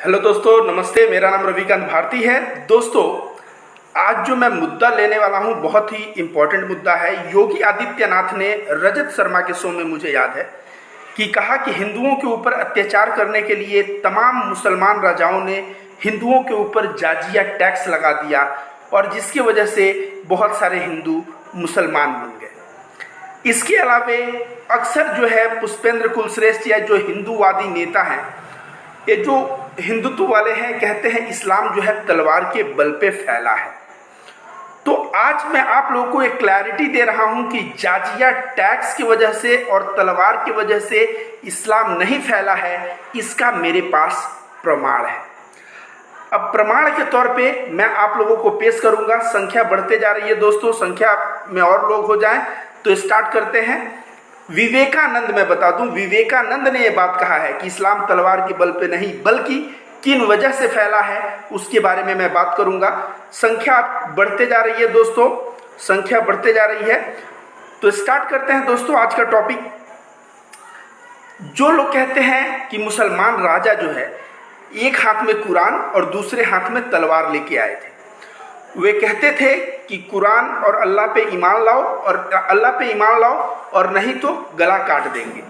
Hello दोस्तों, नमस्ते। मेरा नाम रविकांत भारती है। दोस्तों, आज जो मैं मुद्दा लेने वाला हूं बहुत ही इम्पोर्टेंट मुद्दा है। योगी आदित्यनाथ ने रजत शर्मा के शो में, मुझे याद है, कि कहा कि हिंदुओं के ऊपर अत्याचार करने के लिए तमाम मुसलमान राजाओं ने हिंदुओं के ऊपर जाजिया टैक्स लगा दिया और जिसकी वजह से बहुत सारे हिंदू मुसलमान बन गए। इसके अलावे अक्सर जो है पुष्पेंद्र कुलश्रेष्ठ या जो हिंदूवादी नेता हैं, ये जो हिंदुत्व वाले हैं, कहते हैं इस्लाम जो है तलवार के बल पे फैला है। तो आज मैं आप लोगों को एक क्लैरिटी दे रहा हूं कि जाजिया टैक्स की वजह से और तलवार की वजह से इस्लाम नहीं फैला है। इसका मेरे पास प्रमाण है। अब प्रमाण के तौर पे मैं आप लोगों को पेश करूंगा। संख्या बढ़ते जा रही है दोस्तों, संख्या में और लोग हो जाएं तो स्टार्ट करते हैं। विवेकानंद, मैं बता दूं, विवेकानंद ने यह बात कहा है कि इस्लाम तलवार के बल पे नहीं बल्कि किन वजह से फैला है उसके बारे में मैं बात करूंगा। संख्या बढ़ते जा रही है दोस्तों, संख्या बढ़ते जा रही है। तो स्टार्ट करते हैं दोस्तों आज का टॉपिक। जो लोग कहते हैं कि मुसलमान राजा जो है एक हाथ में कुरान और दूसरे हाथ में तलवार लेके आए थे, वे कहते थे कि कुरान और अल्लाह पे ईमान लाओ और अल्लाह पे ईमान लाओ और नहीं तो गला काट देंगे।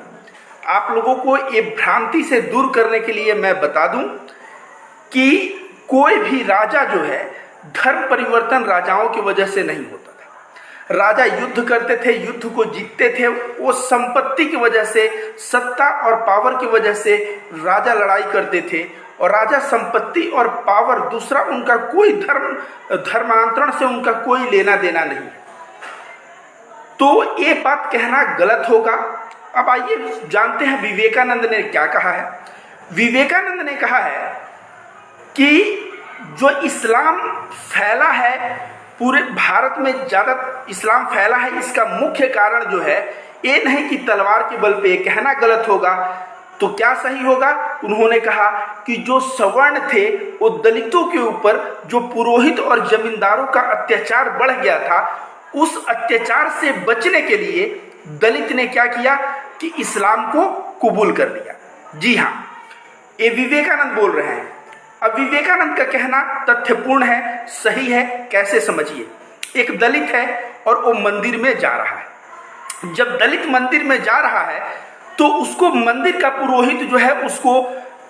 आप लोगों को ये भ्रांति से दूर करने के लिए मैं बता दूं कि कोई भी राजा जो है धर्म परिवर्तन राजाओं की वजह से नहीं होता था। राजा युद्ध करते थे, युद्ध को जीतते थे, वो संपत्ति की वजह से, सत्ता और पावर की वजह से राजा लड़ाई करते थे। और राजा संपत्ति और पावर, दूसरा उनका कोई धर्मांतरण से उनका कोई लेना देना नहीं। तो ये बात कहना गलत होगा। अब आइए जानते हैं विवेकानंद ने क्या कहा है। विवेकानंद ने कहा है कि जो इस्लाम फैला है, पूरे भारत में ज़्यादा इस्लाम फैला है, इसका मुख्य कारण जो है ये नहीं कि तलवार के बल पे। कहना गलत होगा तो क्या सही होगा? उन्होंने कहा कि जो सवर्ण थे वो दलितों के ऊपर, जो पुरोहित और जमींदारों का अत्याचार बढ़ गया था, उस अत्याचार से बचने के लिए दलित ने क्या किया कि इस्लाम को कबूल कर लिया। जी हाँ, ये विवेकानंद बोल रहे हैं। अब विवेकानंद का कहना तथ्यपूर्ण है, सही है। कैसे समझिए। एक दलित है और वो मंदिर में जा रहा है। जब दलित मंदिर में जा रहा है तो उसको मंदिर का पुरोहित जो है उसको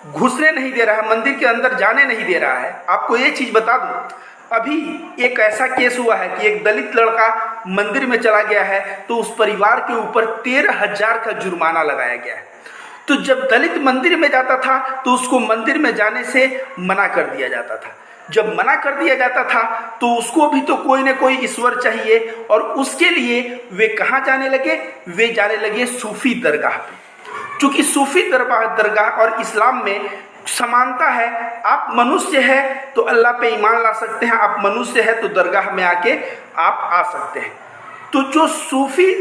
घुसने नहीं दे रहा है, मंदिर के अंदर जाने नहीं दे रहा है। आपको ये चीज बता दूं, अभी एक ऐसा केस हुआ है कि एक दलित लड़का मंदिर में चला गया है तो उस परिवार के ऊपर 13,000 का जुर्माना लगाया गया है। तो जब दलित मंदिर में जाता था तो उसको मंदिर में जाने से मना कर दिया जाता था। जब मना कर दिया जाता था तो उसको भी तो कोई ना कोई ईश्वर चाहिए, और उसके लिए वे कहाँ जाने लगे? वे जाने लगे सूफी दरगाह पे। क्योंकि सूफी दरगाह और इस्लाम में समानता है। आप मनुष्य है तो अल्लाह पे ईमान ला सकते हैं, आप मनुष्य है तो दरगाह में आके आप आ सकते हैं। तो जो सूफी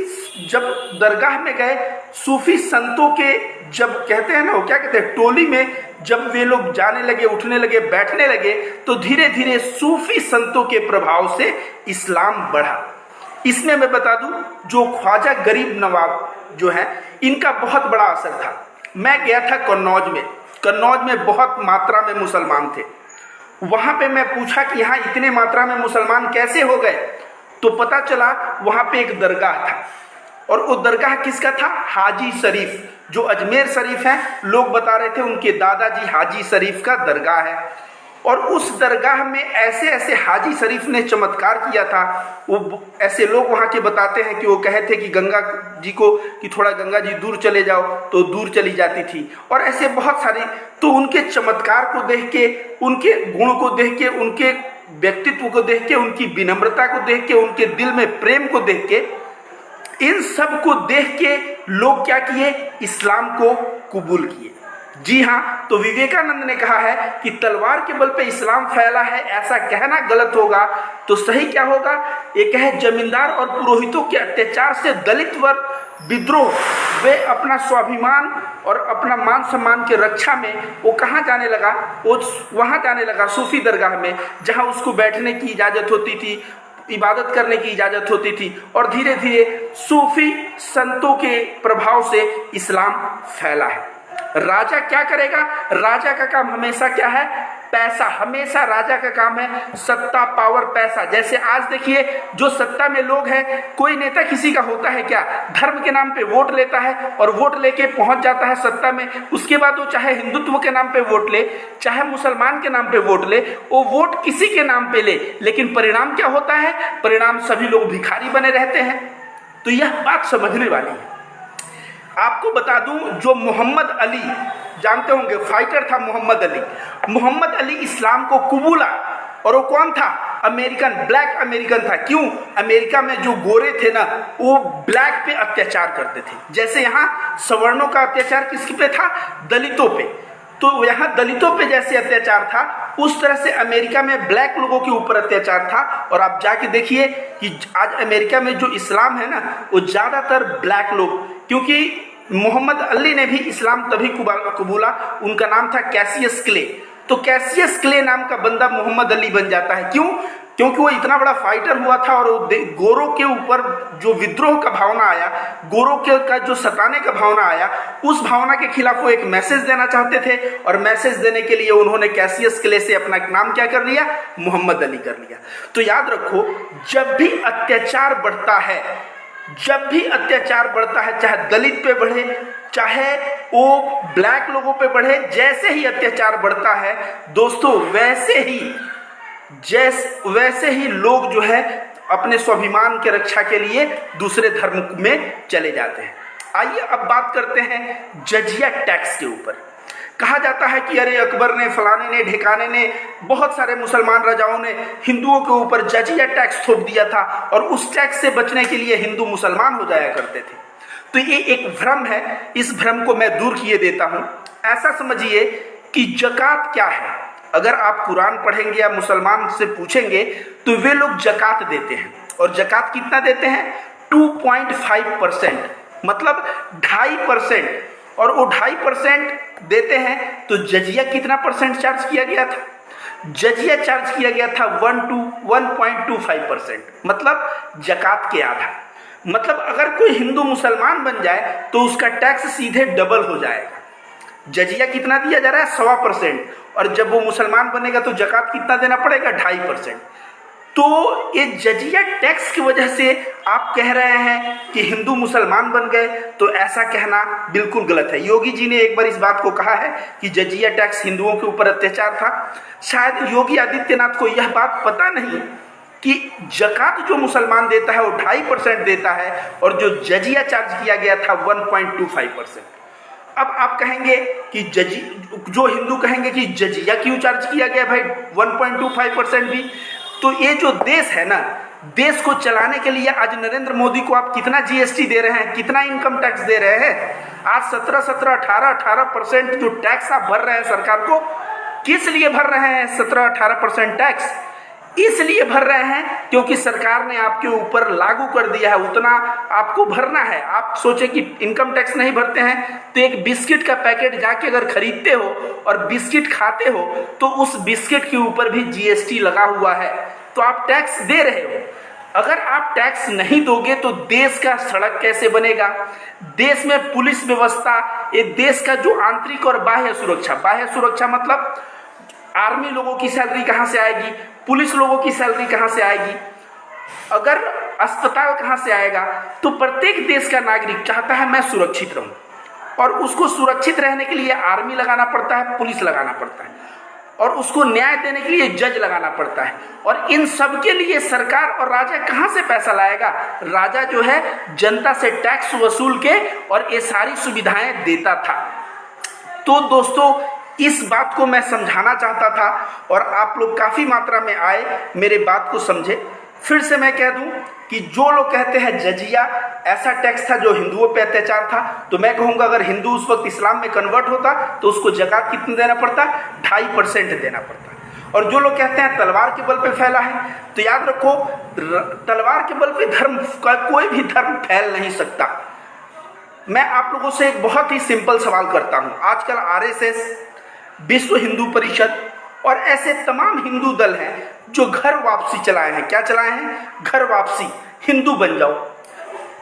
जब दरगाह में गए, सूफी संतों के, जब कहते हैं ना, वो क्या कहते हैं, टोली में जब वे लोग जाने लगे, उठने लगे, बैठने लगे, तो धीरे धीरे सूफी संतों के प्रभाव से इस्लाम बढ़ा। इसमें मैं बता दूं, जो ख्वाजा गरीब नवाब जो है, इनका बहुत बड़ा असर था। मैं गया था कन्नौज में बहुत मात्रा में मुसलमान थे। वहां पे मैं पूछा कि यहाँ इतने मात्रा में मुसलमान कैसे हो गए? तो पता चला वहां पे एक दरगाह था, और वो दरगाह किसका था? हाजी शरीफ, जो अजमेर शरीफ है, लोग बता रहे थे उनके दादाजी हाजी शरीफ का दरगाह है। और उस दरगाह में ऐसे ऐसे हाजी शरीफ ने चमत्कार किया था। वो ऐसे लोग वहाँ के बताते हैं कि वो कहे थे कि गंगा जी को, कि थोड़ा गंगा जी दूर चले जाओ, तो दूर चली जाती थी। और ऐसे बहुत सारी, तो उनके चमत्कार को देख के, उनके गुण को देख के, उनके व्यक्तित्व को देख के, उनकी विनम्रता को देख के, उनके दिल में प्रेम को देख के, इन सब को देख के लोग क्या किए? इस्लाम को कबूल किए। जी हाँ, तो विवेकानंद ने कहा है कि तलवार के बल पे इस्लाम फैला है, ऐसा कहना गलत होगा। तो सही क्या होगा? ये कहे जमींदार और पुरोहितों के अत्याचार से दलित वर्ग विद्रोह, वे अपना स्वाभिमान और अपना मान सम्मान की रक्षा में वो कहाँ जाने लगा? वो वहाँ जाने लगा सूफी दरगाह में, जहाँ उसको बैठने की इजाज़त होती थी, इबादत करने की इजाज़त होती थी। और धीरे धीरे सूफी संतों के प्रभाव से इस्लाम फैला है। राजा क्या करेगा? राजा का काम हमेशा क्या है? पैसा। हमेशा राजा का काम है सत्ता, पावर, पैसा। जैसे आज देखिए जो सत्ता में लोग हैं, कोई नेता किसी का होता है क्या? धर्म के नाम पे वोट लेता है और वोट लेके पहुंच जाता है सत्ता में। उसके बाद वो चाहे हिंदुत्व के नाम पे वोट ले, चाहे मुसलमान के नाम पे वोट ले, वो वोट किसी के नाम पे ले, लेकिन परिणाम क्या होता है? परिणाम सभी लोग भिखारी बने रहते हैं। तो यह बात समझने वाली है। आपको बता दूं, जो मोहम्मद अली, जानते होंगे, फाइटर था मोहम्मद अली। मोहम्मद अली इस्लाम को कबूला, और वो कौन था? अमेरिकन, ब्लैक अमेरिकन था। क्यों? अमेरिका में जो गोरे थे ना, वो ब्लैक पे अत्याचार करते थे। जैसे यहाँ सवर्णों का अत्याचार किसके पे था? दलितों पे। तो यहाँ दलितों पे जैसे अत्याचार था, उस तरह से अमेरिका में ब्लैक लोगों के ऊपर अत्याचार था। और आप जाके देखिए कि आज अमेरिका में जो इस्लाम है ना, वो ज़्यादातर ब्लैक लोग, क्योंकि मोहम्मद अली ने भी इस्लाम तभी कबूला, उनका नाम था कैसियस क्ले। तो कैसियस क्ले नाम का बंदा मोहम्मद अली बन जाता है। क्यों? क्योंकि वो इतना बड़ा फाइटर हुआ था, और गोरों के ऊपर जो विद्रोह का भावना आया, गोरों के का जो सताने का भावना आया, उस भावना के खिलाफ वो एक मैसेज देना चाहते थे। और मैसेज देने के लिए उन्होंने कैसियस क्ले से अपना नाम क्या कर लिया? मोहम्मद अली कर लिया। तो याद रखो, जब भी अत्याचार बढ़ता है, जब भी अत्याचार बढ़ता है, चाहे दलित पे बढ़े, चाहे वो ब्लैक लोगों पे बढ़े, जैसे ही अत्याचार बढ़ता है दोस्तों, वैसे ही लोग जो है अपने स्वाभिमान के रक्षा के लिए दूसरे धर्म में चले जाते हैं। आइए अब बात करते हैं जजिया टैक्स के ऊपर। कहा जाता है कि अरे अकबर ने, फलाने ने, ढिकाने ने, बहुत सारे मुसलमान राजाओं ने हिंदुओं के ऊपर जजिया टैक्स थोप दिया था, और उस टैक्स से बचने के लिए हिंदू मुसलमान हो जाया करते थे। तो ये एक भ्रम है, इस भ्रम को मैं दूर किए देता हूँ। ऐसा समझिए कि जकात क्या है। अगर आप कुरान पढ़ेंगे या मुसलमान से पूछेंगे तो वे लोग जकात देते हैं, और जकात कितना देते हैं? 2.5%, मतलब 2.5%। और वो 2.5% देते हैं। तो जजिया कितना परसेंट चार्ज किया गया था? जजिया चार्ज किया गया था 1.25%, मतलब जकात के आधा। मतलब अगर कोई हिंदू मुसलमान बन जाए तो उसका टैक्स सीधे डबल हो जाएगा। जजिया कितना दिया जा रहा है? 100%, और जब वो मुसलमान बनेगा तो जकात कितना देना पड़ेगा? 2.5%। तो ये जजिया टैक्स की वजह से आप कह रहे हैं कि हिंदू मुसलमान बन गए, तो ऐसा कहना बिल्कुल गलत है। योगी जी ने एक बार इस बात को कहा है कि जजिया टैक्स हिंदुओं के ऊपर अत्याचार था। शायद योगी आदित्यनाथ को यह बात पता नहीं कि जकात जो मुसलमान देता है वो 2.5% देता है, और जो जजिया चार्ज किया गया था 1.25%। अब आप कहेंगे कि जो हिंदू कहेंगे कि जजिया क्यों चार्ज किया गया भाई 1.25% भी? तो ये जो देश है ना, देश को चलाने के लिए आज नरेंद्र मोदी को आप कितना जीएसटी दे रहे हैं, कितना इनकम टैक्स दे रहे हैं? आज 17-18% जो टैक्स आप भर रहे हैं सरकार को, किस लिए भर रहे हैं 17-18% टैक्स? इसलिए भर रहे हैं क्योंकि सरकार ने आपके ऊपर लागू कर दिया है, उतना आपको भरना है। आप सोचे कि इनकम टैक्स नहीं भरते हैं तो एक बिस्किट का पैकेट जाके अगर खरीदते हो और बिस्किट खाते हो तो उस बिस्किट के ऊपर भी जीएसटी लगा हुआ है, तो आप टैक्स दे रहे हो। अगर आप टैक्स नहीं दोगे तो देश का सड़क कैसे बनेगा? देश में पुलिस व्यवस्था, ये देश का जो आंतरिक और बाह्य सुरक्षा मतलब आर्मी लोगों की सैलरी कहाँ से आएगी, पुलिस लोगों की सैलरी कहाँ से आएगी, अगर अस्पताल कहाँ से आएगा? तो प्रत्येक देश का नागरिक चाहता है मैं सुरक्षित रहूं, और उसको सुरक्षित रहने के लिए आर्मी लगाना पड़ता है, पुलिस लगाना पड़ता है, और उसको न्याय देने के लिए जज लगाना पड़ता है। और इन सब के लिए सरकार और राजा कहाँ से पैसा लाएगा? राजा जो है जनता से टैक्स वसूल के और ये सारी सुविधाएं देता था। तो दोस्तों, इस बात को मैं समझाना चाहता था और आप लोग काफ़ी मात्रा में आए, मेरे बात को समझे। फिर से मैं कह दूं कि जो लोग कहते हैं जजिया ऐसा टैक्स था जो हिंदुओं पे अत्याचार था, तो मैं कहूँगा अगर हिंदू उस वक्त इस्लाम में कन्वर्ट होता तो उसको जकात कितना देना पड़ता? 2.5% देना पड़ता। और जो लोग कहते हैं तलवार के बल पे फैला है, तो याद रखो तलवार के बल पे धर्म का कोई भी धर्म फैल नहीं सकता। मैं आप लोगों से एक बहुत ही सिंपल सवाल करता हूँ। आजकल आरएसएस, विश्व हिंदू परिषद और ऐसे तमाम हिंदू दल हैं जो घर वापसी चलाए हैं। क्या चलाए हैं? घर वापसी, हिंदू बन जाओ।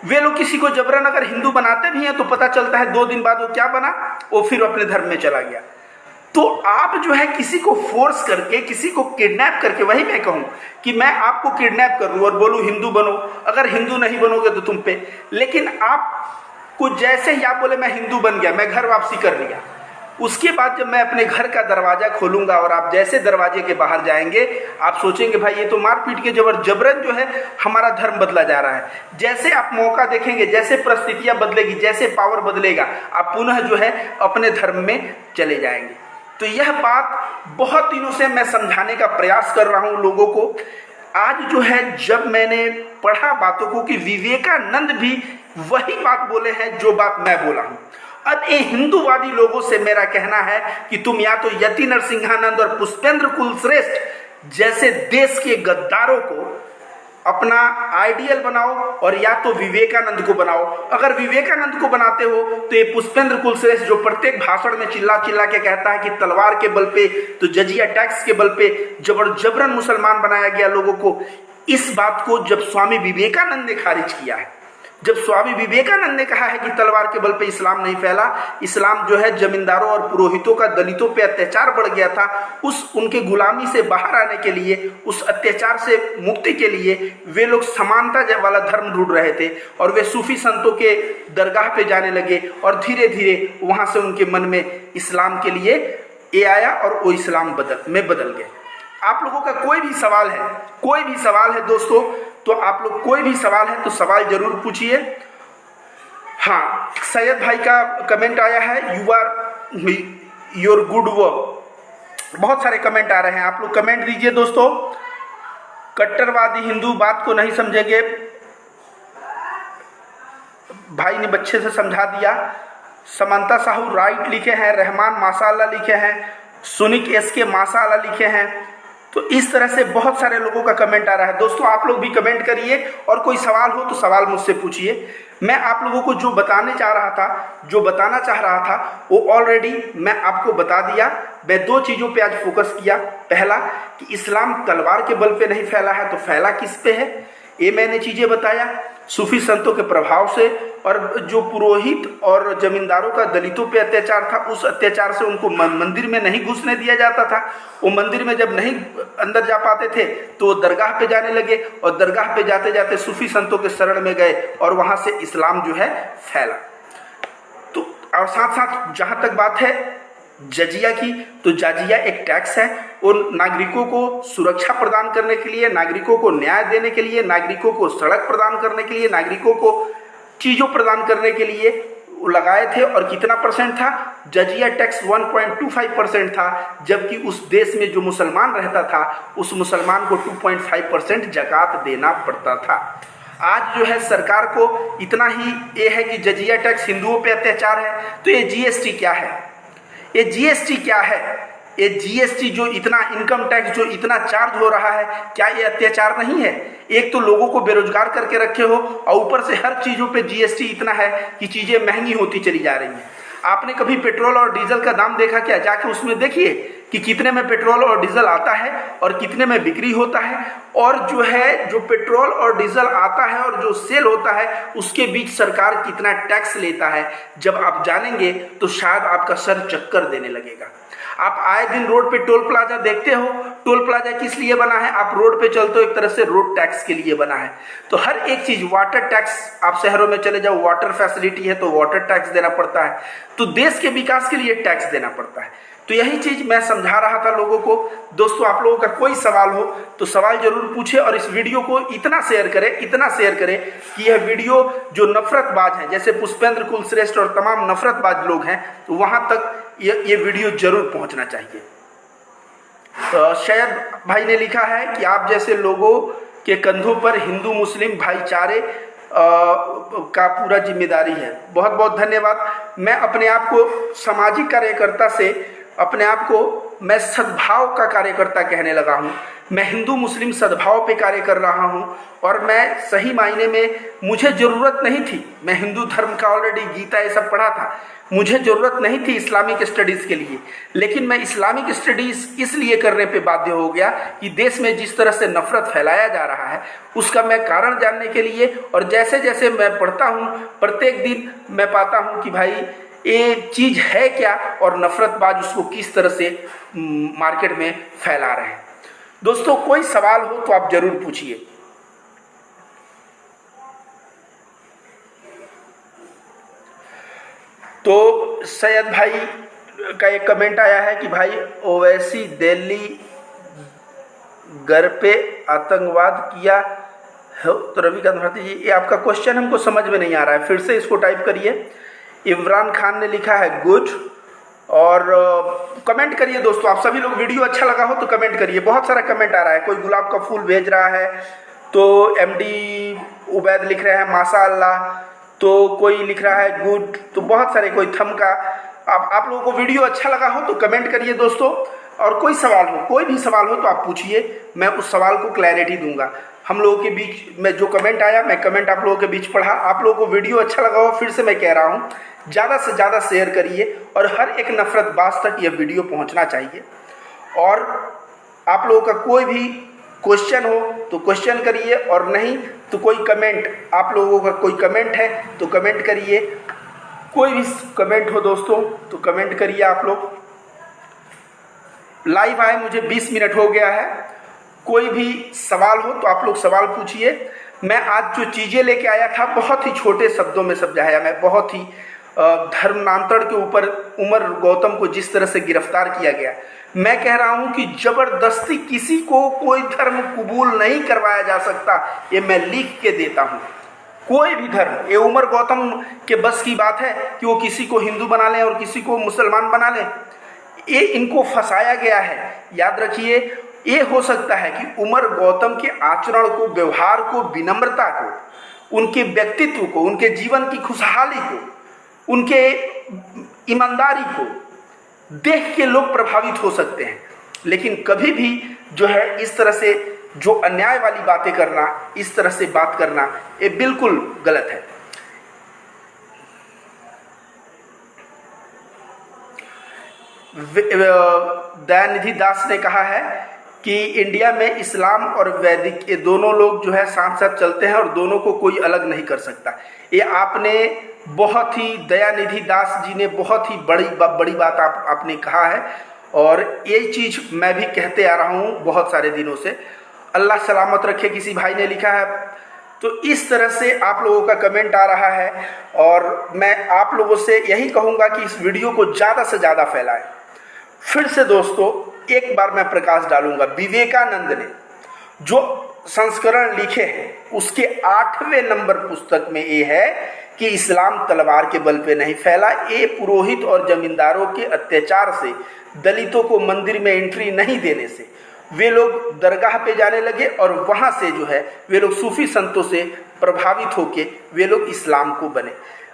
वे लोग किसी को जबरन अगर हिंदू बनाते भी हैं तो पता चलता है 2 दिन बाद वो क्या बना, वो फिर अपने धर्म में चला गया। तो आप जो है किसी को फोर्स करके, किसी को किडनैप करके, वही मैं कहूं कि मैं आपको किडनैप करूं और बोलूं हिंदू बनो, अगर हिंदू नहीं बनोगे तो तुम पे, लेकिन आपको जैसे ही आप बोले मैं हिंदू बन गया, मैं घर वापसी कर लिया, उसके बाद जब मैं अपने घर का दरवाजा खोलूंगा और आप जैसे दरवाजे के बाहर जाएंगे, आप सोचेंगे भाई ये तो मारपीट के जबरन जो है हमारा धर्म बदला जा रहा है। जैसे आप मौका देखेंगे, जैसे परिस्थितियां बदलेगी, जैसे पावर बदलेगा, आप पुनः जो है अपने धर्म में चले जाएंगे। तो यह बात बहुत दिनों से मैं समझाने का प्रयास कर रहा हूं लोगों को। आज जो है जब मैंने पढ़ा बातों को कि विवेकानंद भी वही बात बोले हैं जो बात मैं बोला हूं। अब ये हिंदूवादी लोगों से मेरा कहना है कि तुम या तो यति नरसिंहानंद और पुष्पेंद्र कुलश्रेष्ठ जैसे देश के गद्दारों को अपना आइडियल बनाओ और या तो विवेकानंद को बनाओ। अगर विवेकानंद को बनाते हो तो ये पुष्पेंद्र कुलश्रेष्ठ जो प्रत्येक भाषण में चिल्ला चिल्ला के कहता है कि तलवार के बल पे, तो जजिया टैक्स के बल पे जबरन मुसलमान बनाया गया लोगों को, इस बात को जब स्वामी विवेकानंद ने खारिज किया है, जब स्वामी विवेकानंद ने कहा है कि तलवार के बल पे इस्लाम नहीं फैला, इस्लाम जो है जमींदारों और पुरोहितों का दलितों पे अत्याचार बढ़ गया था, उस उनके गुलामी से बाहर आने के लिए, उस अत्याचार से मुक्ति के लिए वे लोग समानता वाला धर्म ढूंढ रहे थे और वे सूफी संतों के दरगाह पे जाने लगे और धीरे धीरे वहाँ से उनके मन में इस्लाम के लिए ये आया और वो इस्लाम बदल गए। आप लोगों का कोई भी सवाल है दोस्तों, तो आप लोग कोई भी सवाल है तो सवाल जरूर पूछिए। हाँ, सैयद भाई का कमेंट आया है, you are your good work. बहुत सारे कमेंट आ रहे हैं, आप लोग कमेंट दीजिए दोस्तों। कट्टरवादी हिंदू बात को नहीं समझेंगे, भाई ने बच्चे से समझा दिया। समंता साहू राइट लिखे हैं, रहमान माशाअल्लाह लिखे हैं, सुनिक एसके माशाअल्लाह लिखे हैं। तो इस तरह से बहुत सारे लोगों का कमेंट आ रहा है। दोस्तों आप लोग भी कमेंट करिए और कोई सवाल हो तो सवाल मुझसे पूछिए। मैं आप लोगों को जो बताना चाह रहा था वो ऑलरेडी मैं आपको बता दिया। मैं 2 चीज़ों पे आज फोकस किया। पहला कि इस्लाम तलवार के बल पे नहीं फैला है तो फैला किस पे है, ये मैंने चीज़ें बताया। सूफी संतों के प्रभाव से और जो पुरोहित और जमींदारों का दलितों पे अत्याचार था, उस अत्याचार से उनको मंदिर में नहीं घुसने दिया जाता था। वो मंदिर में जब नहीं अंदर जा पाते थे तो वो दरगाह पे जाने लगे और दरगाह पे जाते जाते सूफी संतों के शरण में गए और वहाँ से इस्लाम जो है फैला। तो और साथ साथ जहाँ तक बात है जजिया की, तो जजिया एक टैक्स है और नागरिकों को सुरक्षा प्रदान करने के लिए, नागरिकों को न्याय देने के लिए, नागरिकों को सड़क प्रदान करने के लिए, नागरिकों को चीज़ों प्रदान करने के लिए लगाए थे। और कितना परसेंट था? जजिया टैक्स 1.25% था, जबकि उस देश में जो मुसलमान रहता था उस मुसलमान को 2.5% ज़कात देना पड़ता था। आज जो है सरकार को इतना ही ये है कि जजिया टैक्स हिंदुओं पे अत्याचार है। तो ये जीएसटी क्या है? ये जीएसटी क्या है? ये जीएसटी जो इतना इनकम टैक्स जो इतना चार्ज हो रहा है, क्या ये अत्याचार नहीं है? एक तो लोगों को बेरोजगार करके रखे हो और ऊपर से हर चीज़ों पे जीएसटी इतना है कि चीज़ें महंगी होती चली जा रही हैं। आपने कभी पेट्रोल और डीजल का दाम देखा क्या? जाके उसमें देखिए कि कितने में पेट्रोल और डीजल आता है और कितने में बिक्री होता है। और जो पेट्रोल और डीजल आता है और जो सेल होता है उसके बीच सरकार कितना टैक्स लेता है, जब आप जानेंगे तो शायद आपका सर चक्कर देने लगेगा। आप आए दिन रोड पे टोल प्लाजा देखते हो। टोल प्लाजा किस लिए बना है? आप रोड पे चलते हो, एक तरह से रोड टैक्स के लिए बना है। तो हर एक चीज, वाटर टैक्स, आप शहरों में चले जाओ, वाटर फैसिलिटी है तो वाटर टैक्स देना पड़ता है। तो देश के विकास के लिए टैक्स देना पड़ता है। तो यही चीज मैं समझा रहा था लोगों को। दोस्तों आप लोगों का कोई सवाल हो तो सवाल जरूर पूछे और इस वीडियो को इतना शेयर करें कि यह वीडियो जो नफरतबाज हैं, जैसे पुष्पेंद्र कुलश्रेष्ठ और तमाम नफरतबाज लोग हैं, तो वहां तक ये वीडियो जरूर पहुंचना चाहिए। तो शायद भाई ने लिखा है कि आप जैसे लोगों के कंधों पर हिंदू मुस्लिम भाईचारे का पूरा जिम्मेदारी है। बहुत बहुत धन्यवाद। मैं अपने आप को सामाजिक कार्यकर्ता से अपने आप को मैं सद्भाव का कार्यकर्ता कहने लगा हूँ। मैं हिंदू मुस्लिम सद्भाव पे कार्य कर रहा हूँ और मैं सही मायने में मुझे ज़रूरत नहीं थी, मैं हिंदू धर्म का ऑलरेडी गीता ये सब पढ़ा था, मुझे ज़रूरत नहीं थी इस्लामिक स्टडीज़ के लिए, लेकिन मैं इस्लामिक स्टडीज़ इसलिए करने पे बाध्य हो गया कि देश में जिस तरह से नफ़रत फैलाया जा रहा है उसका मैं कारण जानने के लिए। और जैसे जैसे मैं पढ़ता हूँ प्रत्येक दिन मैं पाता हूँ कि भाई ये चीज़ है क्या और नफ़रतबाज उसको किस तरह से मार्केट में फैला रहे हैं। दोस्तों कोई सवाल हो तो आप ज़रूर पूछिए। तो सैयद भाई का एक कमेंट आया है कि भाई ओवैसी दिल्ली घर पे आतंकवाद किया है। तो रविकांत भारती जी, ये आपका क्वेश्चन हमको समझ में नहीं आ रहा है, फिर से इसको टाइप करिए। इमरान खान ने लिखा है गुड, और कमेंट करिए दोस्तों। आप सभी लोग वीडियो अच्छा लगा हो तो कमेंट करिए। बहुत सारा कमेंट आ रहा है, कोई गुलाब का फूल भेज रहा है, तो एमडी उबैद लिख रहे हैं माशाअल्लाह, तो कोई लिख रहा है गुड, तो बहुत सारे, कोई थम का। आप लोगों को वीडियो अच्छा लगा हो तो कमेंट करिए दोस्तों। और कोई सवाल हो, कोई भी सवाल हो तो आप पूछिए, मैं उस सवाल को क्लैरिटी दूंगा। हम लोगों के बीच में जो कमेंट आया, मैं कमेंट आप लोगों के बीच पढ़ा। आप लोगों को वीडियो अच्छा लगा हो, फिर से मैं कह रहा हूँ ज़्यादा से ज़्यादा शेयर करिए और हर एक नफरतबाज तक यह वीडियो पहुँचना चाहिए। और आप लोगों का कोई भी क्वेश्चन हो तो क्वेश्चन करिए, और नहीं तो कोई कमेंट, आप लोगों का कोई कमेंट है तो कमेंट करिए। कोई भी कमेंट हो दोस्तों तो कमेंट करिए। आप लोग लाइव आए, मुझे 20 मिनट हो गया है। कोई भी सवाल हो तो आप लोग सवाल पूछिए। मैं आज जो चीज़ें लेके आया था बहुत ही छोटे शब्दों में समझाया। मैं बहुत ही धर्मांतरण के ऊपर उमर गौतम को जिस तरह से गिरफ्तार किया गया, मैं कह रहा हूं कि जबरदस्ती किसी को कोई धर्म कबूल नहीं करवाया जा सकता, ये मैं लिख के देता हूं। कोई भी धर्म, ये उमर गौतम के बस की बात है कि वो किसी को हिंदू बना लें और किसी को मुसलमान बना लें? ये इनको फंसाया गया है। याद रखिए, ये हो सकता है कि उमर गौतम के आचरण को, व्यवहार को, विनम्रता को, उनके व्यक्तित्व को, उनके जीवन की खुशहाली को, उनके ईमानदारी को देख के लोग प्रभावित हो सकते हैं, लेकिन कभी भी जो है इस तरह से जो अन्याय वाली बातें करना, इस तरह से बात करना, ये बिल्कुल गलत है। दयानिधि दास ने कहा है कि इंडिया में इस्लाम और वैदिक ये दोनों लोग जो है साथ साथ चलते हैं और दोनों को कोई अलग नहीं कर सकता। ये आपने बहुत ही, दयानिधि दास जी ने बहुत ही बड़ी बात आपने कहा है, और ये चीज़ मैं भी कहते आ रहा हूँ बहुत सारे दिनों से। अल्लाह सलामत रखे, किसी भाई ने लिखा है। तो इस तरह से आप लोगों का कमेंट आ रहा है, और मैं आप लोगों से यही कहूँगा कि इस वीडियो को ज़्यादा से ज़्यादा फैलाएं। फिर से दोस्तों एक बार मैं प्रकाश डालूंगा, विवेकानंद ने जो संस्करण लिखे हैं उसके 8वें नंबर पुस्तक में ये है कि इस्लाम तलवार के बल पे नहीं फैला। ये पुरोहित और जमींदारों के अत्याचार से, दलितों को मंदिर में एंट्री नहीं देने से वे लोग दरगाह पे जाने लगे, और वहाँ से जो है वे लोग सूफी संतों से प्रभावित होके वे लोग इस्लाम को बने।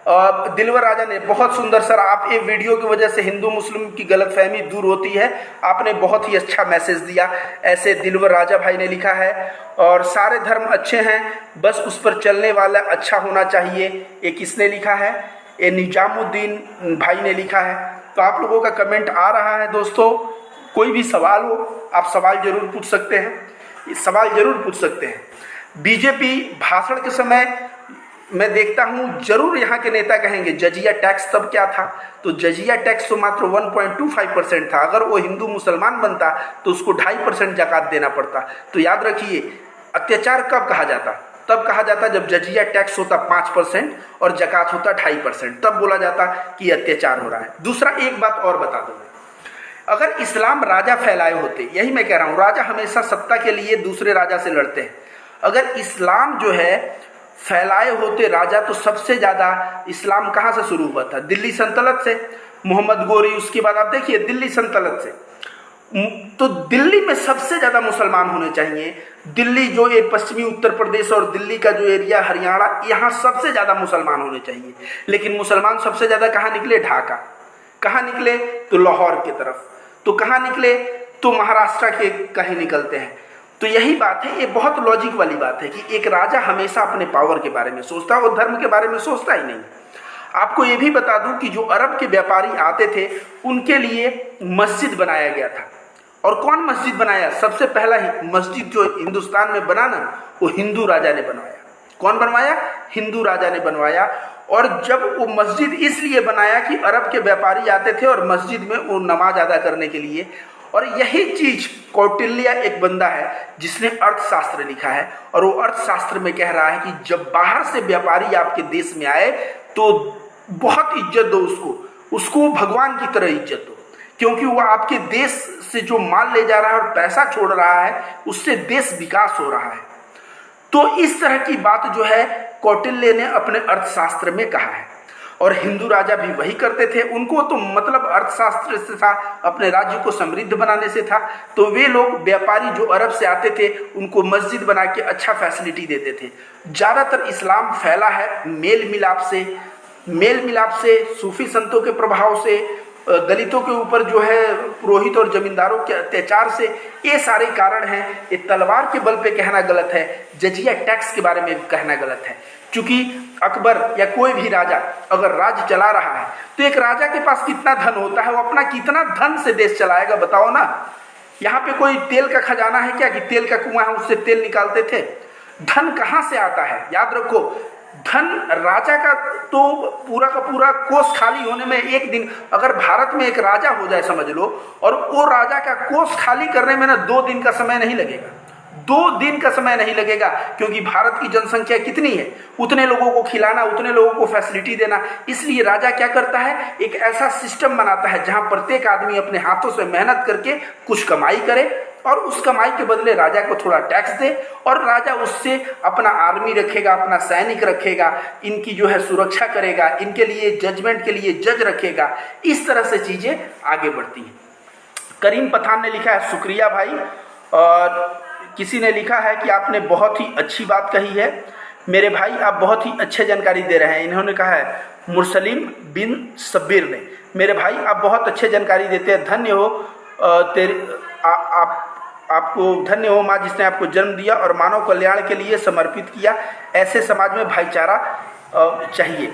दिलवर राजा ने बहुत सुंदर, सर आप ये वीडियो की वजह से हिंदू मुस्लिम की गलतफहमी दूर होती है, आपने बहुत ही अच्छा मैसेज दिया, ऐसे दिलवर राजा भाई ने लिखा है। और सारे धर्म अच्छे हैं, बस उस पर चलने वाला अच्छा होना चाहिए, ये किसने लिखा है? ये निजामुद्दीन भाई ने लिखा है। तो आप लोगों का कमेंट आ रहा है दोस्तों। कोई भी सवाल हो आप सवाल जरूर पूछ सकते हैं, सवाल जरूर पूछ सकते हैं। बीजेपी भाषण के समय मैं देखता हूँ जरूर यहाँ के नेता कहेंगे जजिया टैक्स तब क्या था, तो जजिया टैक्स तो मात्र 1.25% था। अगर वो हिंदू मुसलमान बनता तो उसको 2.5% ज़कात देना पड़ता। तो याद रखिए, अत्याचार कब कहा जाता? तब कहा जाता जब जजिया टैक्स होता 5% और ज़कात होता 2.5%, तब बोला जाता कि अत्याचार हो रहा है। दूसरा एक बात और बता दूँ, अगर इस्लाम राजा फैलाए होते, यही मैं कह रहा हूँ, राजा हमेशा सत्ता के लिए दूसरे राजा से लड़ते हैं। अगर इस्लाम जो है फैलाए होते राजा, तो सबसे ज़्यादा इस्लाम कहाँ से शुरू हुआ था? दिल्ली सल्तनत से, मोहम्मद गोरी, उसके बाद आप देखिए दिल्ली सल्तनत से। तो दिल्ली में सबसे ज़्यादा मुसलमान होने चाहिए। दिल्ली जो ये पश्चिमी उत्तर प्रदेश और दिल्ली का जो एरिया हरियाणा, यहाँ सबसे ज़्यादा मुसलमान होने चाहिए। लेकिन मुसलमान सबसे ज़्यादा कहाँ निकले? ढाका। कहाँ निकले? तो लाहौर की तरफ। तो कहाँ निकले, तो महाराष्ट्र के कहीं निकलते हैं। तो यही बात है, ये बहुत लॉजिक वाली बात है कि एक राजा हमेशा अपने पावर के बारे में सोचता है, वो धर्म के बारे में सोचता ही नहीं। आपको ये भी बता दूं कि जो अरब के व्यापारी आते थे उनके लिए मस्जिद बनाया गया था। और कौन मस्जिद बनाया? सबसे पहला ही मस्जिद जो हिंदुस्तान में बना ना, वो हिंदू राजा ने बनवाया। कौन बनवाया? हिंदू राजा ने बनवाया। और जब वो मस्जिद इसलिए बनाया कि अरब के व्यापारी आते थे और मस्जिद में वो नमाज अदा करने के लिए। और यही चीज कौटिल्य एक बंदा है जिसने अर्थशास्त्र लिखा है, और वो अर्थशास्त्र में कह रहा है कि जब बाहर से व्यापारी आपके देश में आए तो बहुत इज्जत दो उसको भगवान की तरह इज्जत दो, क्योंकि वो आपके देश से जो माल ले जा रहा है और पैसा छोड़ रहा है, उससे देश विकास हो रहा है। तो इस तरह की बात जो है कौटिल्य ने अपने अर्थशास्त्र में कहा है। और हिंदू राजा भी वही करते थे। उनको तो मतलब अर्थशास्त्र से था, अपने राज्य को समृद्ध बनाने से था। तो वे लोग व्यापारी जो अरब से आते थे उनको मस्जिद बना के अच्छा फैसिलिटी देते थे। ज़्यादातर इस्लाम फैला है मेल मिलाप से, सूफी संतों के प्रभाव से, दलितों के ऊपर जो है पुरोहित और जमींदारों के अत्याचार से। ये सारे कारण हैं। ये तलवार के बल पे कहना गलत है, जजिया टैक्स के बारे में कहना गलत है। क्योंकि अकबर या कोई भी राजा अगर राज्य चला रहा है तो एक राजा के पास कितना धन होता है, वो अपना कितना धन से देश चलाएगा, बताओ ना। यहाँ पे कोई तेल का खजाना है क्या कि तेल का कुआं है उससे तेल निकालते थे? धन कहाँ से आता है? याद रखो, धन राजा का तो पूरा का पूरा कोष खाली होने में एक दिन, अगर भारत में एक राजा हो जाए समझ लो, और वो राजा का कोष खाली करने में ना 2 दिन का समय नहीं लगेगा। 2 दिन का समय नहीं लगेगा, क्योंकि भारत की जनसंख्या कितनी है, उतने लोगों को खिलाना, उतने लोगों को फैसिलिटी देना। इसलिए राजा क्या करता है, एक ऐसा सिस्टम बनाता है जहां प्रत्येक आदमी अपने हाथों से मेहनत करके कुछ कमाई करे, और उस कमाई के बदले राजा को थोड़ा टैक्स दे, और राजा उससे अपना आर्मी रखेगा, अपना सैनिक रखेगा, इनकी जो है सुरक्षा करेगा, इनके लिए जजमेंट के लिए जज रखेगा। इस तरह से चीजें आगे बढ़ती हैं। करीम पठान ने लिखा है, शुक्रिया भाई। और किसी ने लिखा है कि आपने बहुत ही अच्छी बात कही है मेरे भाई, आप बहुत ही अच्छे जानकारी दे रहे हैं। इन्होंने कहा है मुरसलीम बिन सब्बीर ने, मेरे भाई आप बहुत अच्छे जानकारी देते हैं, धन्य हो आपको धन्य हो माँ जिसने आपको जन्म दिया और मानव कल्याण के लिए समर्पित किया। ऐसे समाज में भाईचारा चाहिए।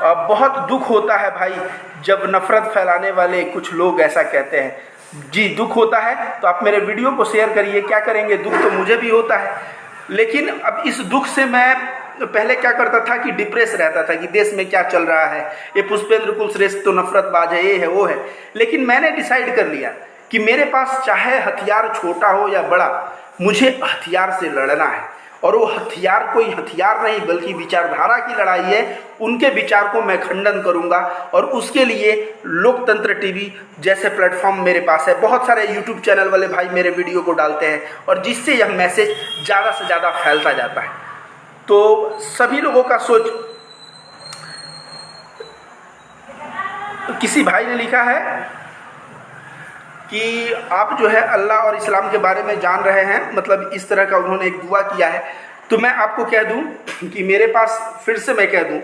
बहुत दुख होता है भाई जब नफरत फैलाने वाले कुछ लोग ऐसा कहते हैं। जी दुख होता है, तो आप मेरे वीडियो को शेयर करिए। क्या करेंगे, दुख तो मुझे भी होता है, लेकिन अब इस दुख से मैं पहले क्या करता था कि डिप्रेस रहता था कि देश में क्या चल रहा है, ये पुष्पेंद्र कुलश्रेष्ठ तो नफरतबाज है, ये है वो है। लेकिन मैंने डिसाइड कर लिया कि मेरे पास चाहे हथियार छोटा हो या बड़ा, मुझे हथियार से लड़ना है। और वो हथियार कोई हथियार नहीं बल्कि विचारधारा की लड़ाई है। उनके विचार को मैं खंडन करूंगा, और उसके लिए लोकतंत्र टीवी जैसे प्लेटफॉर्म मेरे पास है। बहुत सारे यूट्यूब चैनल वाले भाई मेरे वीडियो को डालते हैं, और जिससे यह मैसेज ज़्यादा से ज़्यादा फैलता जाता है। तो सभी लोगों का सोच, किसी भाई ने लिखा है कि आप जो है अल्लाह और इस्लाम के बारे में जान रहे हैं, मतलब इस तरह का उन्होंने एक दुआ किया है। तो मैं आपको कह दूं कि मेरे पास, फिर से मैं कह दूं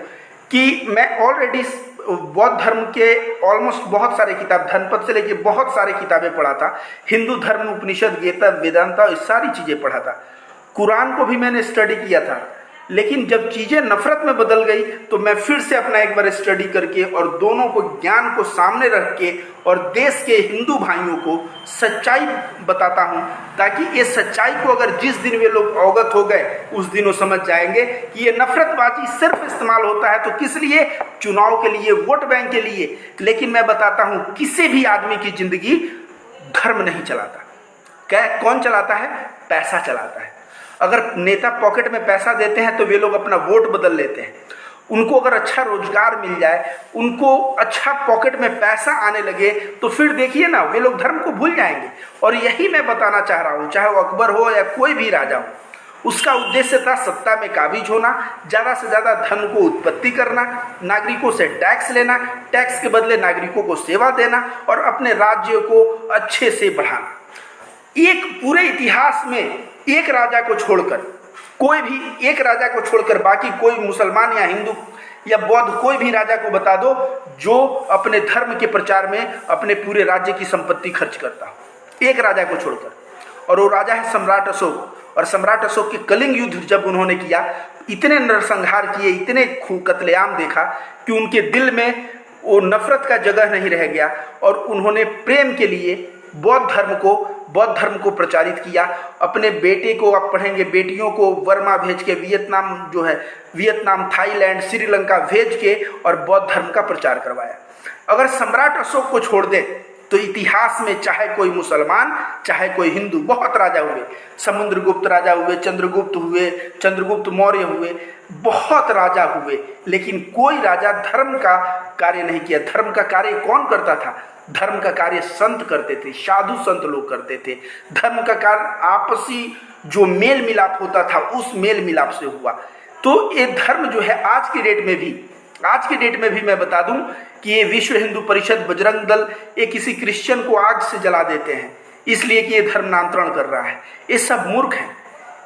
कि मैं ऑलरेडी बौद्ध धर्म के ऑलमोस्ट बहुत सारे किताब, धनपद से लेके बहुत सारे किताबें पढ़ा था। हिंदू धर्म, उपनिषद, गीता, वेदांता, ये सारी चीज़ें पढ़ा था। कुरान को भी मैंने स्टडी किया था। लेकिन जब चीज़ें नफरत में बदल गई तो मैं फिर से अपना एक बार स्टडी करके और दोनों को, ज्ञान को सामने रख के और देश के हिंदू भाइयों को सच्चाई बताता हूं, ताकि ये सच्चाई को अगर जिस दिन वे लोग अवगत हो गए उस दिन वो समझ जाएंगे कि ये नफरतबाजी सिर्फ इस्तेमाल होता है तो किस लिए, चुनाव के लिए, वोट बैंक के लिए। लेकिन मैं बताता हूं किसी भी आदमी की जिंदगी धर्म नहीं चलाता। क्या कौन चलाता है? पैसा चलाता है। अगर नेता पॉकेट में पैसा देते हैं तो वे लोग अपना वोट बदल लेते हैं। उनको अगर अच्छा रोजगार मिल जाए, उनको अच्छा पॉकेट में पैसा आने लगे, तो फिर देखिए ना, वे लोग धर्म को भूल जाएंगे। और यही मैं बताना चाह रहा हूँ, चाहे वो अकबर हो या कोई भी राजा हो, उसका उद्देश्य था सत्ता में काबिज होना, ज़्यादा से ज़्यादा धन को उत्पत्ति करना, नागरिकों से टैक्स लेना, टैक्स के बदले नागरिकों को सेवा देना और अपने राज्य को अच्छे से बढ़ाना। एक पूरे इतिहास में एक राजा को छोड़कर, कोई भी एक राजा को छोड़कर बाकी कोई मुसलमान या हिंदू या बौद्ध कोई भी राजा को बता दो जो अपने धर्म के प्रचार में अपने पूरे राज्य की संपत्ति खर्च करता हो, एक राजा को छोड़कर, और वो राजा है सम्राट अशोक। और सम्राट अशोक के कलिंग युद्ध जब उन्होंने किया, इतने नरसंहार किए, इतने कत्लेआम देखा कि उनके दिल में वो नफरत का जगह नहीं रह गया, और उन्होंने प्रेम के लिए बौद्ध धर्म को प्रचारित किया। अपने बेटे को, आप पढ़ेंगे, बेटियों को बर्मा भेज के, वियतनाम, थाईलैंड, श्रीलंका भेज के और बौद्ध धर्म का प्रचार करवाया। अगर सम्राट अशोक को छोड़ दे तो इतिहास में चाहे कोई मुसलमान चाहे कोई हिंदू, बहुत राजा हुए, समुद्रगुप्त राजा हुए, चंद्रगुप्त मौर्य हुए, बहुत राजा हुए, लेकिन कोई राजा धर्म का कार्य नहीं किया। धर्म का कार्य कौन करता था? धर्म का कार्य संत करते थे, साधु संत लोग करते थे। धर्म का कार्य आपसी जो मेल मिलाप होता था, उस मेल मिलाप से हुआ। तो ये धर्म जो है आज की डेट में भी मैं बता दूं कि ये विश्व हिंदू परिषद, बजरंग दल, ये किसी क्रिश्चियन को आग से जला देते हैं इसलिए कि ये धर्मांतरण कर रहा है। ये सब मूर्ख हैं।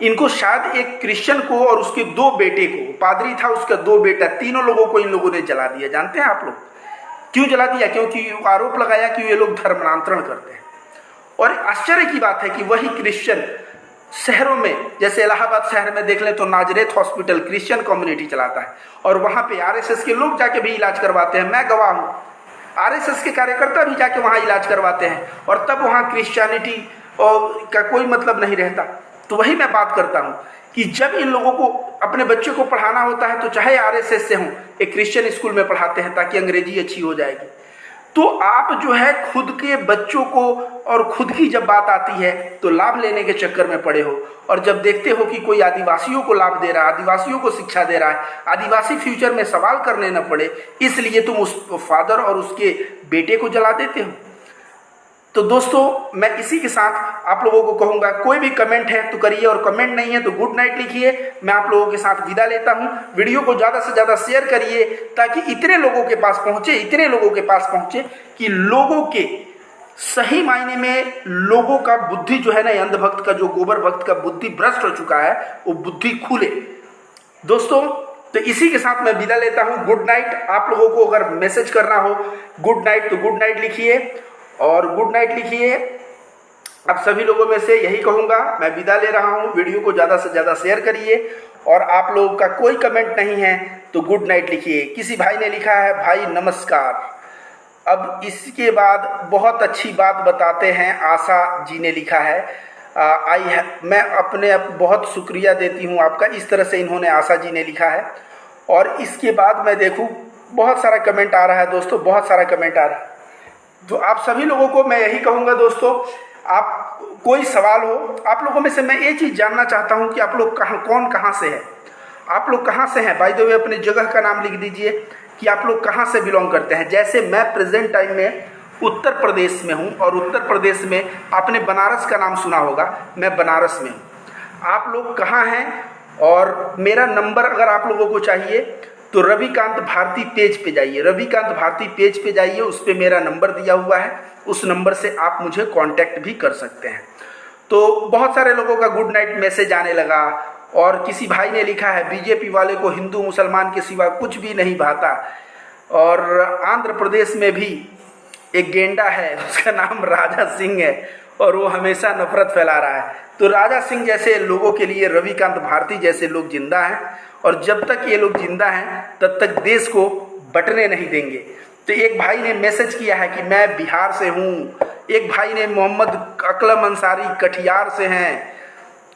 इनको शायद एक क्रिश्चियन को और उसके 2 बेटे को, पादरी था, उसका 2 बेटा, तीनों लोगों को इन लोगों ने जला दिया। जानते हैं आप लोग क्यों जला दिया? क्योंकि आरोप लगाया कि ये लोग धर्मांतरण करते हैं। और आश्चर्य की बात है कि वही क्रिश्चियन शहरों में, जैसे इलाहाबाद शहर में देख लें तो नाजरेथ हॉस्पिटल क्रिश्चियन कम्युनिटी चलाता है, और वहाँ पे आरएसएस के लोग जाके भी इलाज करवाते हैं। मैं गवाह हूँ, आरएसएस के कार्यकर्ता भी जाके वहाँ इलाज करवाते हैं, और तब वहाँ क्रिश्चियनिटी का कोई मतलब नहीं रहता। तो वही मैं बात करता हूँ कि जब इन लोगों को अपने बच्चों को पढ़ाना होता है तो चाहे आरएसएस से हों, एक क्रिश्चियन स्कूल में पढ़ाते हैं ताकि अंग्रेजी अच्छी हो जाएगी। तो आप जो है खुद के बच्चों को, और खुद की जब बात आती है तो लाभ लेने के चक्कर में पड़े हो, और जब देखते हो कि कोई आदिवासियों को लाभ दे रहा है, आदिवासियों को शिक्षा दे रहा है, आदिवासी फ्यूचर में सवाल करने न पड़े, इसलिए तुम उस फादर और उसके बेटे को जला देते हो। तो दोस्तों, मैं इसी के साथ आप लोगों को कहूँगा, कोई भी कमेंट है तो करिए, और कमेंट नहीं है तो गुड नाइट लिखिए। मैं आप लोगों के साथ विदा लेता हूँ। वीडियो को ज़्यादा से ज़्यादा शेयर करिए ताकि इतने लोगों के पास पहुँचे कि लोगों के सही मायने में लोगों का बुद्धि जो है ना, अंधभक्त का, जो गोबर भक्त का बुद्धि भ्रष्ट हो चुका है, वो बुद्धि खुले। दोस्तों, तो इसी के साथ मैं विदा लेता हूँ। Good night. आप लोगों को अगर मैसेज करना हो गुड नाइट तो गुड नाइट लिखिए, और गुड नाइट लिखिए। अब सभी लोगों में से यही कहूँगा, मैं विदा ले रहा हूँ। वीडियो को ज़्यादा से ज़्यादा शेयर करिए, और आप लोगों का कोई कमेंट नहीं है तो गुड नाइट लिखिए। किसी भाई ने लिखा है, भाई नमस्कार। अब इसके बाद बहुत अच्छी बात बताते हैं, आशा जी ने लिखा है। मैं अपने बहुत शुक्रिया देती हूँ आपका, इस तरह से इन्होंने, आशा जी ने लिखा है। और इसके बाद मैं देखूँ बहुत सारा कमेंट आ रहा है दोस्तों, बहुत सारा कमेंट आ रहा है। तो आप सभी लोगों को मैं यही कहूँगा दोस्तों, आप कोई सवाल हो, आप लोगों में से मैं ये चीज़ जानना चाहता हूँ कि आप लोग कहाँ से हैं, आप लोग कहाँ से हैं। बाय द वे, अपने जगह का नाम लिख दीजिए कि आप लोग कहाँ से बिलोंग करते हैं। जैसे मैं प्रेजेंट टाइम में उत्तर प्रदेश में हूँ, और उत्तर प्रदेश में आपने बनारस का नाम सुना होगा, मैं बनारस में हूँ। आप लोग कहाँ हैं? और मेरा नंबर अगर आप लोगों को चाहिए तो रविकांत भारती पेज पे जाइए, रविकांत भारती पेज पे जाइए, उस पर मेरा नंबर दिया हुआ है, उस नंबर से आप मुझे कांटेक्ट भी कर सकते हैं। तो बहुत सारे लोगों का गुड नाइट मैसेज आने लगा, और किसी भाई ने लिखा है, बीजेपी वाले को हिंदू मुसलमान के सिवा कुछ भी नहीं भाता। और आंध्र प्रदेश में भी एक गेंडा है, उसका नाम राजा सिंह है, और वो हमेशा नफरत फैला रहा है। तो राजा सिंह जैसे लोगों के लिए रविकांत भारती जैसे लोग जिंदा हैं, और जब तक ये लोग जिंदा हैं तब तक देश को बंटने नहीं देंगे। तो एक भाई ने मैसेज किया है कि मैं बिहार से हूँ, एक भाई ने मोहम्मद अकलम अंसारी कटिहार से हैं,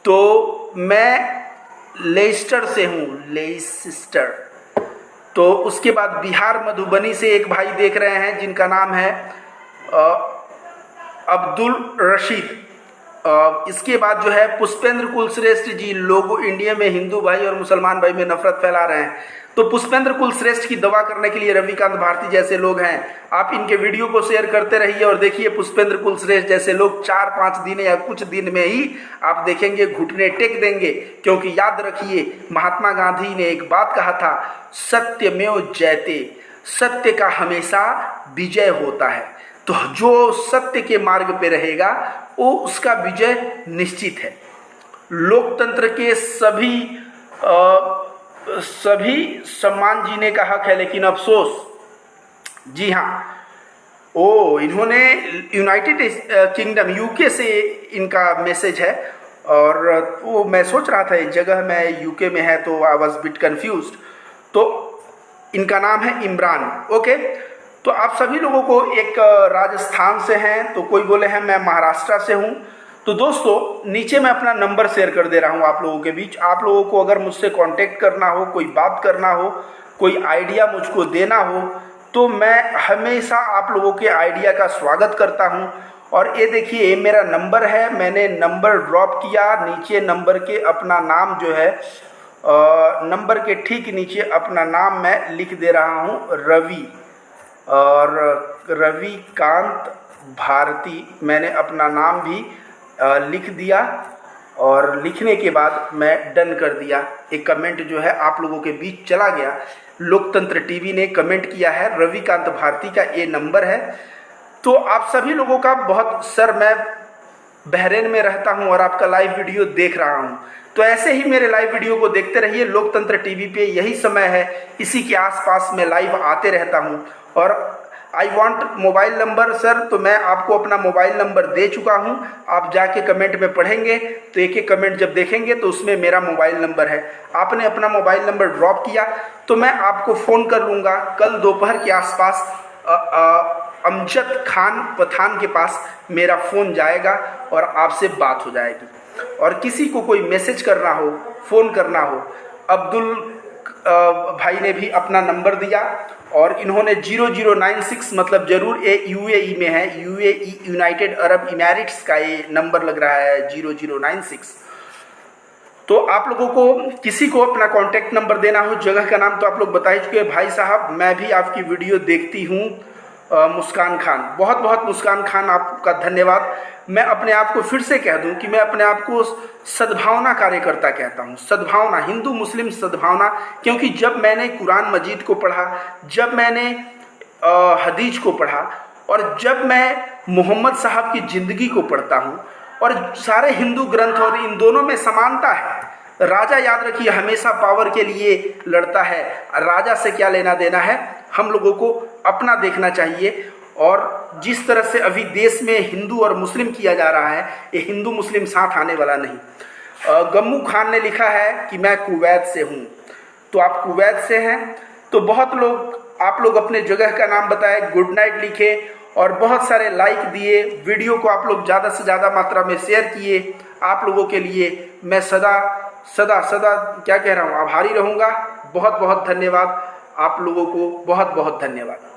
तो मैं लेस्टर से हूँ, लेस्टर। तो उसके बाद बिहार मधुबनी से एक भाई देख रहे हैं जिनका नाम है अब्दुल रशीद। इसके बाद जो है पुष्पेंद्र कुलश्रेष्ठ जी, लोगों इंडिया में हिंदू भाई और मुसलमान भाई में नफरत फैला रहे हैं। तो पुष्पेंद्र कुलश्रेष्ठ की दवा करने के लिए रविकांत भारती जैसे लोग हैं, आप इनके वीडियो को शेयर करते रहिए, और देखिए पुष्पेंद्र कुलश्रेष्ठ जैसे लोग 4-5 दिन या कुछ दिन में ही आप देखेंगे घुटने टेक देंगे। क्योंकि याद रखिए, महात्मा गांधी ने एक बात कहा था, सत्यमेव जयते, सत्य का हमेशा विजय होता है। तो जो सत्य के मार्ग पे रहेगा वो उसका विजय निश्चित है। लोकतंत्र के सभी सभी सम्मान जीने का हक है लेकिन अफसोस। जी हाँ, इन्होंने यूनाइटेड किंगडम यूके से इनका मैसेज है। और वो मैं सोच रहा था एक जगह मैं यूके में है तो आई वॉज बिट कन्फ्यूज्ड। तो इनका नाम है इमरान। ओके, तो आप सभी लोगों को, एक राजस्थान से हैं तो कोई बोले हैं मैं महाराष्ट्र से हूँ। तो दोस्तों नीचे मैं अपना नंबर शेयर कर दे रहा हूँ आप लोगों के बीच। आप लोगों को अगर मुझसे कांटेक्ट करना हो, कोई बात करना हो, कोई आइडिया मुझको देना हो, तो मैं हमेशा आप लोगों के आइडिया का स्वागत करता हूँ। और ये देखिए ये मेरा नंबर है, मैंने नंबर ड्रॉप किया। नीचे नंबर के अपना नाम जो है, नंबर के ठीक नीचे अपना नाम मैं लिख दे रहा हूँ, रवि, और रविकांत भारती मैंने अपना नाम भी लिख दिया। और लिखने के बाद मैं डन कर दिया। एक कमेंट जो है आप लोगों के बीच चला गया। लोकतंत्र टीवी ने कमेंट किया है, रविकांत भारती का ये नंबर है। तो आप सभी लोगों का बहुत, सर मैं बहरीन में रहता हूं और आपका लाइव वीडियो देख रहा हूं, तो ऐसे ही मेरे लाइव वीडियो को देखते रहिए। लोकतंत्र टीवी पे यही समय है, इसी के आसपास मैं लाइव आते रहता हूं। और I want mobile number sir, तो मैं आपको अपना मोबाइल नंबर दे चुका हूं। आप जाके कमेंट में पढ़ेंगे तो एक एक कमेंट जब देखेंगे तो उसमें मेरा मोबाइल नंबर है। आपने अपना मोबाइल नंबर ड्रॉप किया तो मैं आपको फ़ोन कर लूँगा कल दोपहर के आसपास। अमजद खान पठान के पास मेरा फ़ोन जाएगा और आपसे बात हो जाएगी। और किसी को कोई मैसेज करना हो, फ़ोन करना हो, अब्दुल भाई ने भी अपना नंबर दिया और इन्होंने 0096, मतलब ज़रूर ये यूएई में है, यूएई यूनाइटेड अरब इमिरेट्स का ये नंबर लग रहा है 0096। तो आप लोगों को किसी को अपना कॉन्टैक्ट नंबर देना हो, जगह का नाम तो आप लोग बता ही चुके हैं। भाई साहब मैं भी आपकी वीडियो देखती हूँ। मुस्कान खान, बहुत बहुत मुस्कान खान आपका धन्यवाद। मैं अपने आप को फिर से कह दूं कि मैं अपने आप को सद्भावना कार्यकर्ता कहता हूं। सद्भावना, हिंदू मुस्लिम सद्भावना, क्योंकि जब मैंने कुरान मजीद को पढ़ा, जब मैंने हदीस को पढ़ा और जब मैं मोहम्मद साहब की ज़िंदगी को पढ़ता हूं, और सारे हिंदू ग्रंथ और इन दोनों में समानता है। राजा याद रखिए हमेशा पावर के लिए लड़ता है, राजा से क्या लेना देना है। हम लोगों को अपना देखना चाहिए। और जिस तरह से अभी देश में हिंदू और मुस्लिम किया जा रहा है, ये हिंदू मुस्लिम साथ आने वाला नहीं। गम्मू खान ने लिखा है कि मैं कुवैत से हूँ, तो आप कुवैत से हैं। तो बहुत लोग, आप लोग अपने जगह का नाम बताए, गुड नाइट लिखे और बहुत सारे लाइक दिए। वीडियो को आप लोग ज़्यादा से ज़्यादा मात्रा में शेयर किए। आप लोगों के लिए मैं सदा सदा सदा क्या कह रहा हूँ, आभारी रहूँगा। बहुत बहुत धन्यवाद आप लोगों को, बहुत बहुत धन्यवाद।